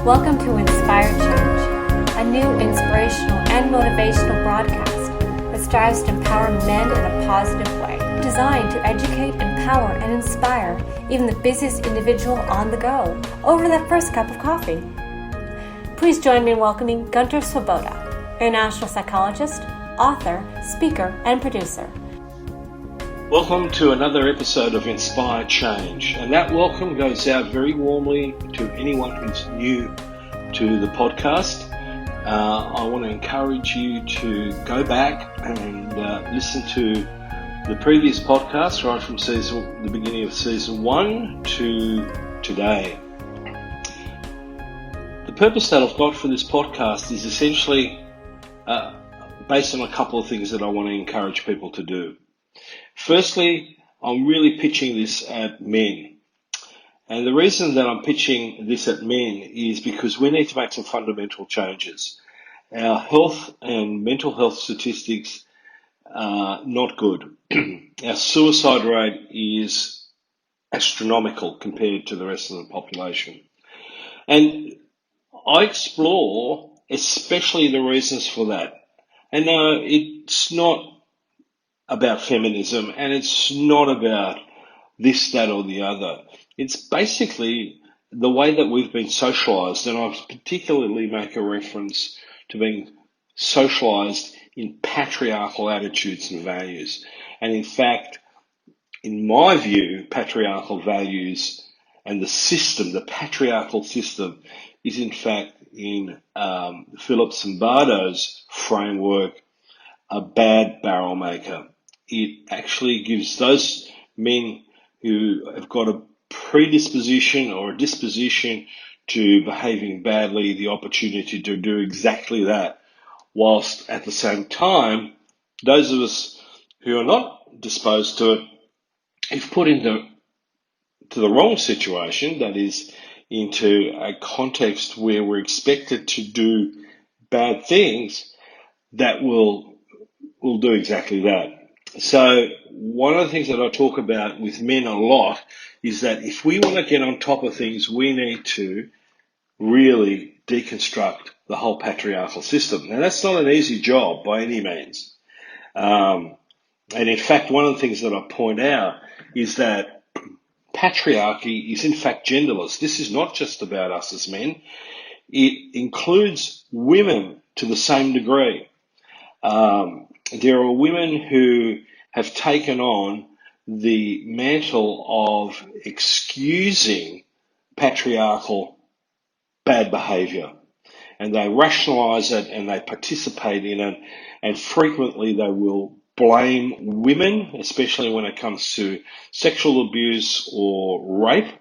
Welcome to Inspire Change, a new inspirational and motivational broadcast that strives to empower men in a positive way, designed to educate, empower, and inspire even the busiest individual on the go over that first cup of coffee. Please join me in welcoming Gunter, international psychologist, author, speaker, and producer. Welcome to another episode of Inspire Change, and that welcome goes out very warmly to anyone who's new to the podcast. I want to encourage you to go back and listen to the previous podcast right from the beginning of season 1 to today. The purpose that I've got for this podcast is essentially based on a couple of things that I want to encourage people to do. Firstly, I'm really pitching this at men. And the reason that I'm pitching this at men is because we need to make some fundamental changes. Our health and mental health statistics are not good. Our suicide rate is astronomical compared to the rest of the population. And I explore especially the reasons for that. And no, it's not about feminism, and it's not about this, that, or the other. It's basically the way that we've been socialized, and I particularly make a reference to being socialized in patriarchal attitudes and values. And in fact, in my view, patriarchal values and the system, the patriarchal system, is in fact in Philip Zimbardo's framework, a bad barrel maker. It actually gives those men who have got a predisposition or a disposition to behaving badly the opportunity to do exactly that, whilst at the same time, those of us who are not disposed to it, if put into the wrong situation, that is, into a context where we're expected to do bad things, that will do exactly that. So one of the things that I talk about with men a lot is that if we want to get on top of things, we need to really deconstruct the whole patriarchal system. Now, that's not an easy job by any means. And in fact, one of the things that I point out is that patriarchy is in fact genderless. This is not just about us as men. It includes women to the same degree. There are women who have taken on the mantle of excusing patriarchal bad behaviour, and they rationalise it and they participate in it, and frequently they will blame women, especially when it comes to sexual abuse or rape,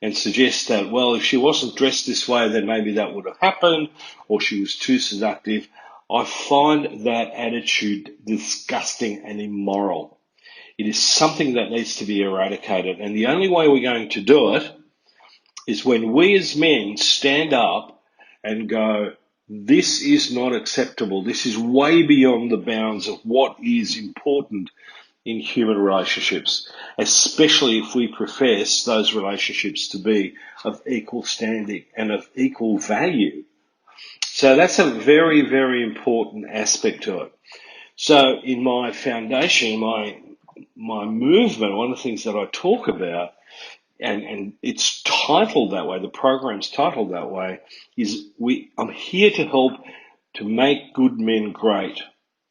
and suggest that, well, if she wasn't dressed this way, then maybe that would have happened, or she was too seductive. I find that attitude disgusting and immoral. It is something that needs to be eradicated. And the only way we're going to do it is when we as men stand up and go, this is not acceptable. This is way beyond the bounds of what is important in human relationships, especially if we profess those relationships to be of equal standing and of equal value. So that's a very, very important aspect to it. So in my foundation, my movement, one of the things that I talk about, and it's titled that way, the program's titled that way, is I'm here to help to make good men great.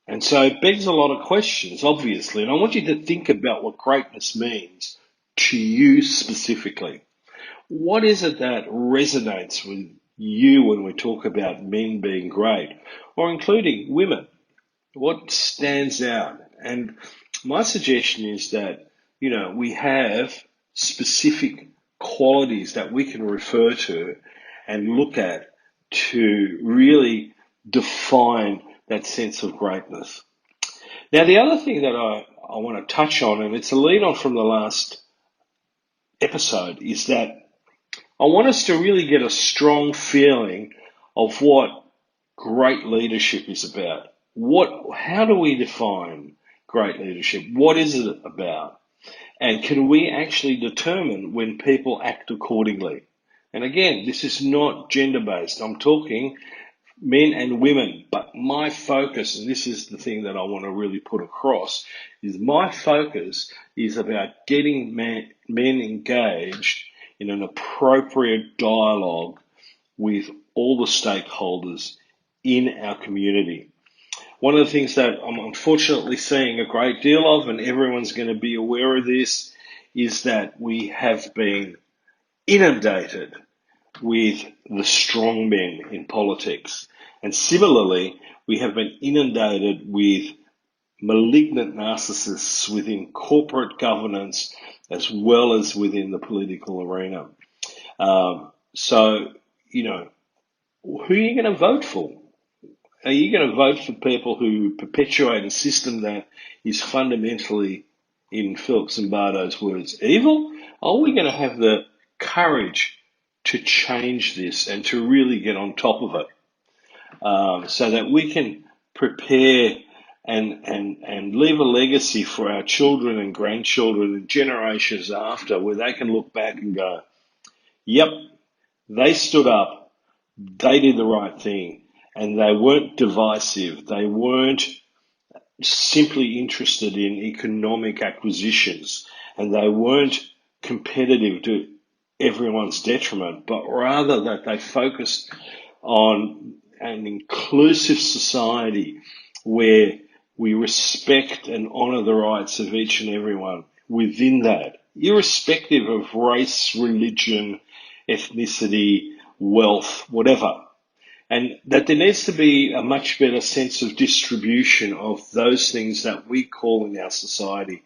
And so it begs a lot of questions, obviously, and I want you to think about what greatness means to you specifically. What is it that resonates with you when we talk about men being great, or including women? What stands out? And my suggestion is that, we have specific qualities that we can refer to and look at to really define that sense of greatness. Now, the other thing that I want to touch on, and it's a lead on from the last episode, is that I want us to really get a strong feeling of what great leadership is about. How do we define great leadership? What is it about? And can we actually determine when people act accordingly? And again, this is not gender-based. I'm talking men and women. But my focus, and this is the thing that I want to really put across, is my focus is about getting men engaged in an appropriate dialogue with all the stakeholders in our community. One of the things that I'm unfortunately seeing a great deal of, and everyone's going to be aware of this, is that we have been inundated with the strong men in politics. And similarly, we have been inundated with malignant narcissists within corporate governance as well as within the political arena. So, who are you going to vote for? Are you going to vote for people who perpetuate a system that is fundamentally, in Philip Zimbardo's words, evil? Or are we going to have the courage to change this and to really get on top of it, so that we can prepare and leave a legacy for our children and grandchildren and generations after, where they can look back and go, yep, they stood up, they did the right thing, and they weren't divisive. They weren't simply interested in economic acquisitions, and they weren't competitive to everyone's detriment, but rather that they focused on an inclusive society where we respect and honour the rights of each and everyone within that, irrespective of race, religion, ethnicity, wealth, whatever. And that there needs to be a much better sense of distribution of those things that we call in our society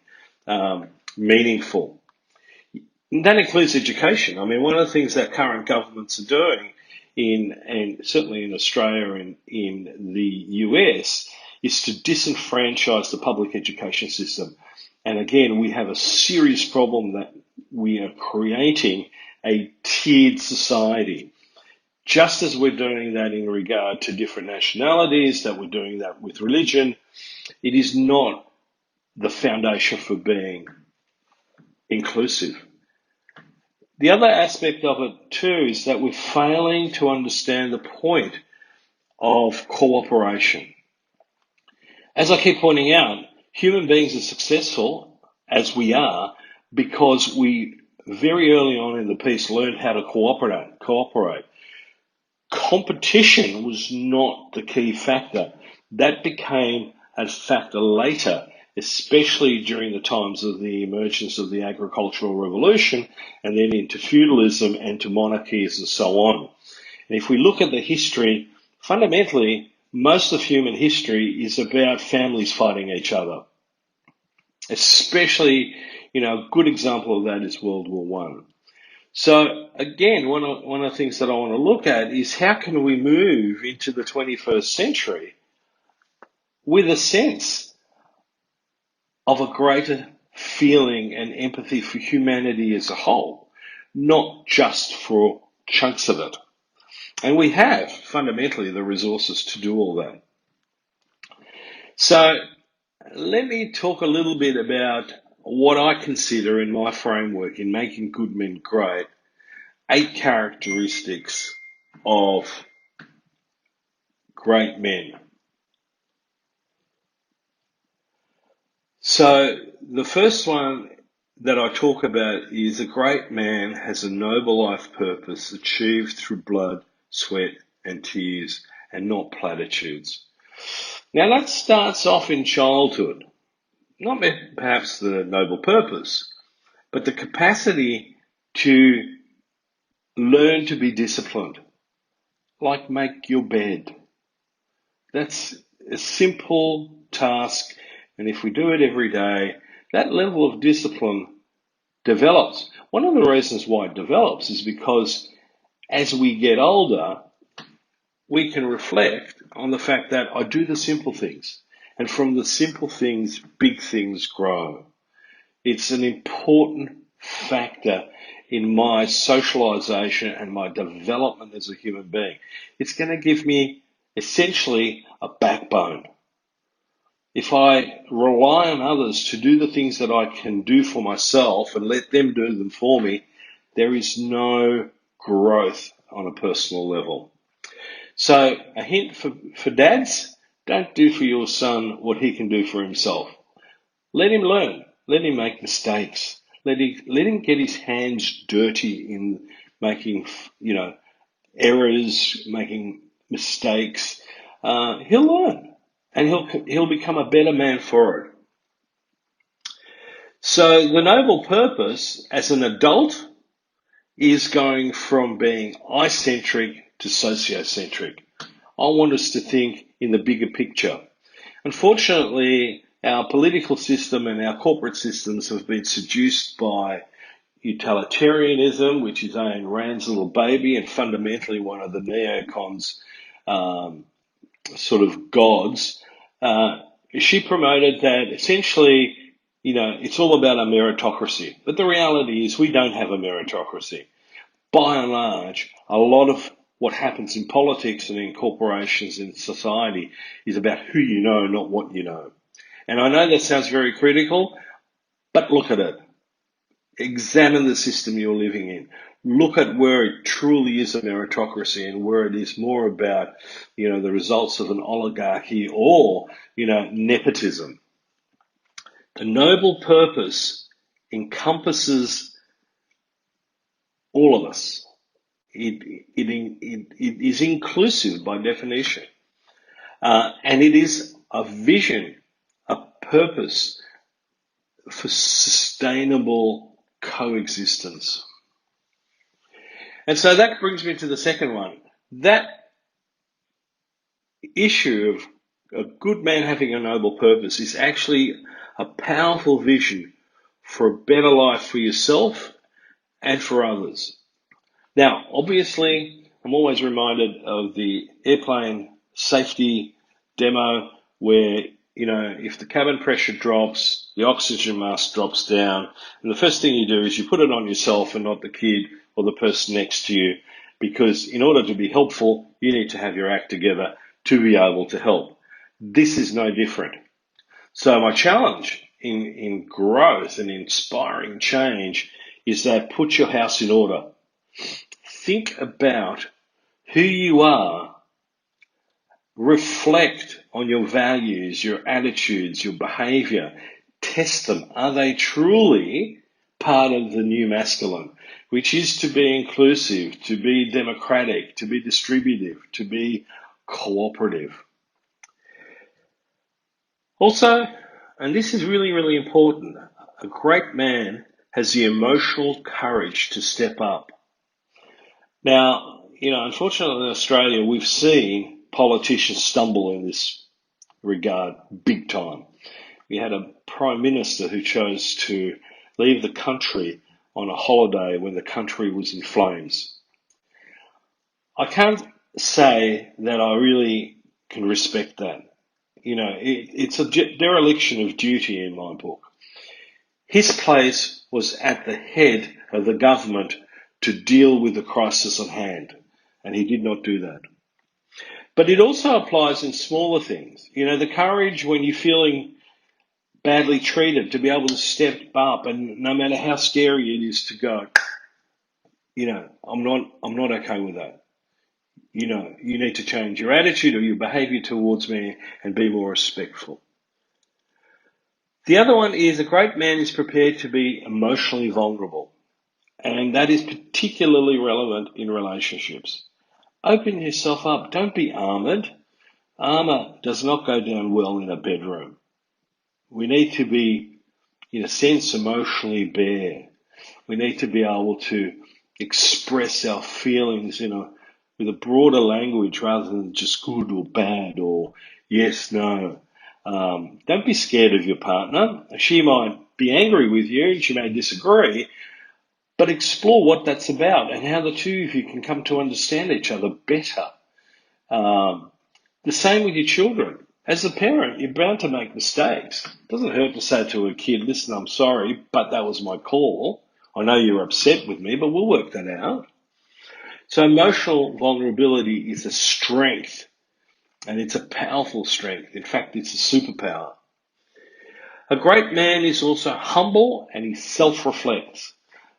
meaningful. And that includes education. I mean, one of the things that current governments are doing and certainly in Australia and in the US, is to disenfranchise the public education system. And again, we have a serious problem that we are creating a tiered society. Just as we're doing that in regard to different nationalities, that we're doing that with religion, it is not the foundation for being inclusive. The other aspect of it too is that we're failing to understand the point of cooperation. As I keep pointing out, human beings are successful, as we are, because we very early on in the piece learned how to cooperate. Competition was not the key factor. That became a factor later, especially during the times of the emergence of the agricultural revolution and then into feudalism and to monarchies and so on. And if we look at the history, fundamentally, most of human history is about families fighting each other. Especially, a good example of that is World War I. So again, one of the things that I want to look at is how can we move into the 21st century with a sense of a greater feeling and empathy for humanity as a whole, not just for chunks of it. And we have fundamentally the resources to do all that. So let me talk a little bit about what I consider in my framework in making good men great, 8 characteristics of great men. So the first one that I talk about is a great man has a noble life purpose achieved through blood, sweat and tears and not platitudes. Now that starts off in childhood, not perhaps the noble purpose, but the capacity to learn to be disciplined, like make your bed. That's a simple task, and if we do it every day, that level of discipline develops. One of the reasons why it develops is because as we get older, we can reflect on the fact that I do the simple things, and from the simple things, big things grow. It's an important factor in my socialization and my development as a human being. It's going to give me essentially a backbone. If I rely on others to do the things that I can do for myself and let them do them for me, there is no growth on a personal level. So a hint for dads, don't do for your son what he can do for himself. Let him learn. Let him make mistakes. Let him get his hands dirty in making, errors, making mistakes. He'll learn, and he'll become a better man for it. So the noble purpose as an adult is going from being I-centric to sociocentric. I want us to think in the bigger picture. Unfortunately, our political system and our corporate systems have been seduced by utilitarianism, which is Ayn Rand's little baby and fundamentally one of the neocons' sort of gods. She promoted that essentially, it's all about a meritocracy. But the reality is we don't have a meritocracy. By and large, a lot of what happens in politics and in corporations and society is about who you know, not what you know. And I know that sounds very critical, but look at it. Examine the system you're living in. Look at where it truly is a meritocracy and where it is more about, the results of an oligarchy or, nepotism. The noble purpose encompasses all of us. It is inclusive by definition. And it is a vision, a purpose for sustainable coexistence. And so that brings me to the second one. That issue of a good man having a noble purpose is actually a powerful vision for a better life for yourself and for others. Now, obviously, I'm always reminded of the airplane safety demo where, if the cabin pressure drops, the oxygen mask drops down, and the first thing you do is you put it on yourself and not the kid or the person next to you, because in order to be helpful, you need to have your act together to be able to help. This is no different. So my challenge in growth and inspiring change is that put your house in order. Think about who you are. Reflect on your values, your attitudes, your behavior. Test them. Are they truly part of the new masculine, which is to be inclusive, to be democratic, to be distributive, to be cooperative? Also, and this is really, really important, a great man has the emotional courage to step up. Now, unfortunately in Australia, we've seen politicians stumble in this regard big time. We had a Prime Minister who chose to leave the country on a holiday when the country was in flames. I can't say that I really can respect that. It's a dereliction of duty in my book. His place was at the head of the government to deal with the crisis at hand, and he did not do that. But it also applies in smaller things. The courage when you're feeling badly treated to be able to step up, and no matter how scary it is to go, I'm not okay with that. You need to change your attitude or your behavior towards me and be more respectful. The other one is a great man is prepared to be emotionally vulnerable. And that is particularly relevant in relationships. Open yourself up. Don't be armoured. Armour does not go down well in a bedroom. We need to be, in a sense, emotionally bare. We need to be able to express our feelings with a broader language rather than just good or bad or yes, no. Don't be scared of your partner. She might be angry with you and she may disagree, but explore what that's about and how the two of you can come to understand each other better. The same with your children. As a parent, you're bound to make mistakes. It doesn't hurt to say to a kid, listen, I'm sorry, but that was my call. I know you're upset with me, but we'll work that out. So emotional vulnerability is a strength, and it's a powerful strength. In fact, it's a superpower. A great man is also humble and he self-reflects.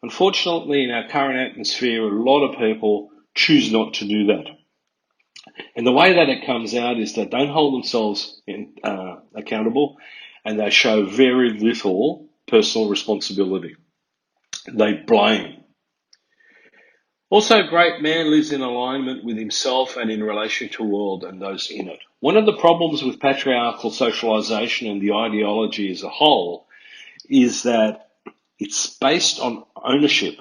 Unfortunately, in our current atmosphere, a lot of people choose not to do that. And the way that it comes out is they don't hold themselves accountable, and they show very little personal responsibility. They blame. Also, a great man lives in alignment with himself and in relation to the world and those in it. One of the problems with patriarchal socialization and the ideology as a whole is that it's based on ownership.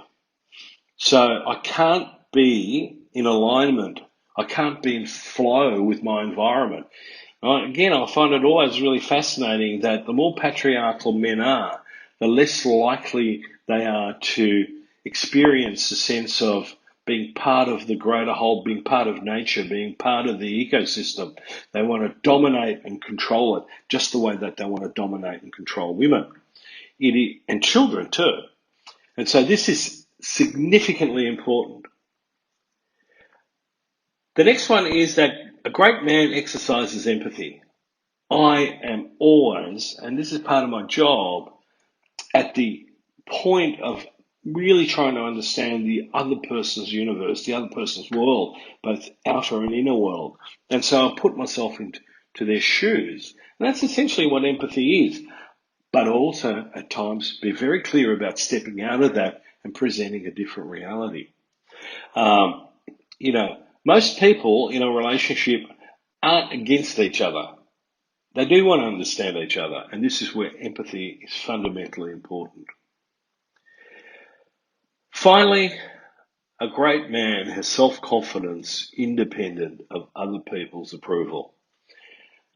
So I can't be in alignment. I can't be in flow with my environment. Again, I find it always really fascinating that the more patriarchal men are, the less likely they are to experience a sense of being part of the greater whole, being part of nature, being part of the ecosystem. They want to dominate and control it just the way that they want to dominate and control women and children too. And so this is significantly important. The next one is that a great man exercises empathy. I am always, and this is part of my job, at the point of really trying to understand the other person's universe, the other person's world, both outer and inner world. And so I put myself into their shoes. And that's essentially what empathy is. But also, at times, be very clear about stepping out of that and presenting a different reality. Most people in a relationship aren't against each other. They do want to understand each other, and this is where empathy is fundamentally important. Finally, a great man has self-confidence independent of other people's approval.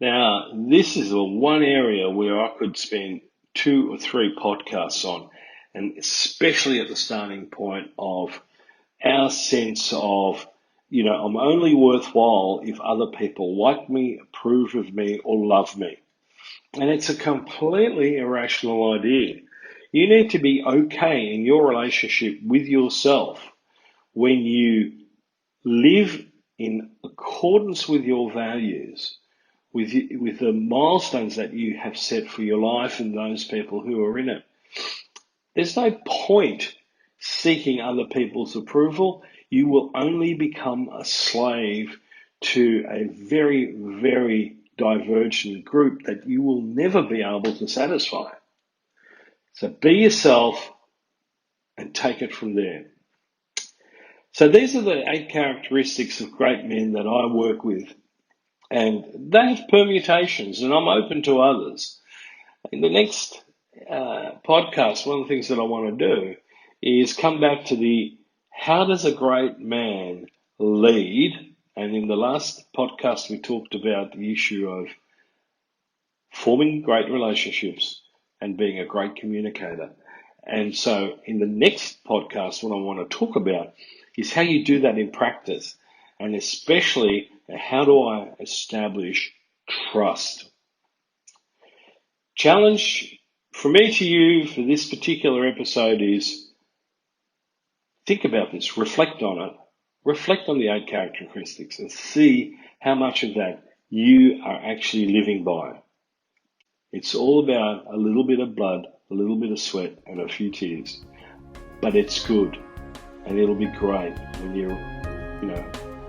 Now, this is the one area where I could spend 2 or 3 podcasts on, and especially at the starting point of our sense of, I'm only worthwhile if other people like me, approve of me, or love me. And it's a completely irrational idea. You need to be okay in your relationship with yourself when you live in accordance with your values, with the milestones that you have set for your life and those people who are in it. There's no point seeking other people's approval. You will only become a slave to a very, very divergent group that you will never be able to satisfy. So be yourself and take it from there. So these are the 8 characteristics of great men that I work with. And they have permutations, and I'm open to others. In the next podcast, one of the things that I want to do is come back to how does a great man lead? And in the last podcast, we talked about the issue of forming great relationships and being a great communicator. And so in the next podcast, what I want to talk about is how you do that in practice, and especially how do I establish trust. Challenge from me to you for this particular episode is think about this, reflect on it, reflect on the 8 characteristics and see how much of that you are actually living by. It's all about a little bit of blood, a little bit of sweat and a few tears, but it's good and it'll be great when you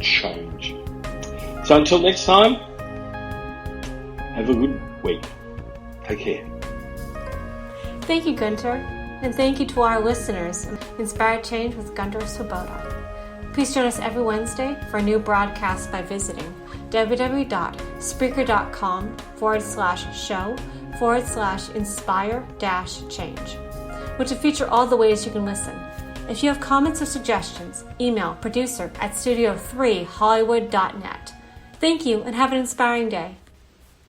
change. So until next time, have a good week. Take care. Thank you, Gunter, and thank you to our listeners. Inspired Change with Gunter Swoboda. Please join us every Wednesday for a new broadcast by visiting www.spreaker.com/show/inspire-change, which will feature all the ways you can listen. If you have comments or suggestions, email producer@studio3hollywood.net. Thank you and have an inspiring day.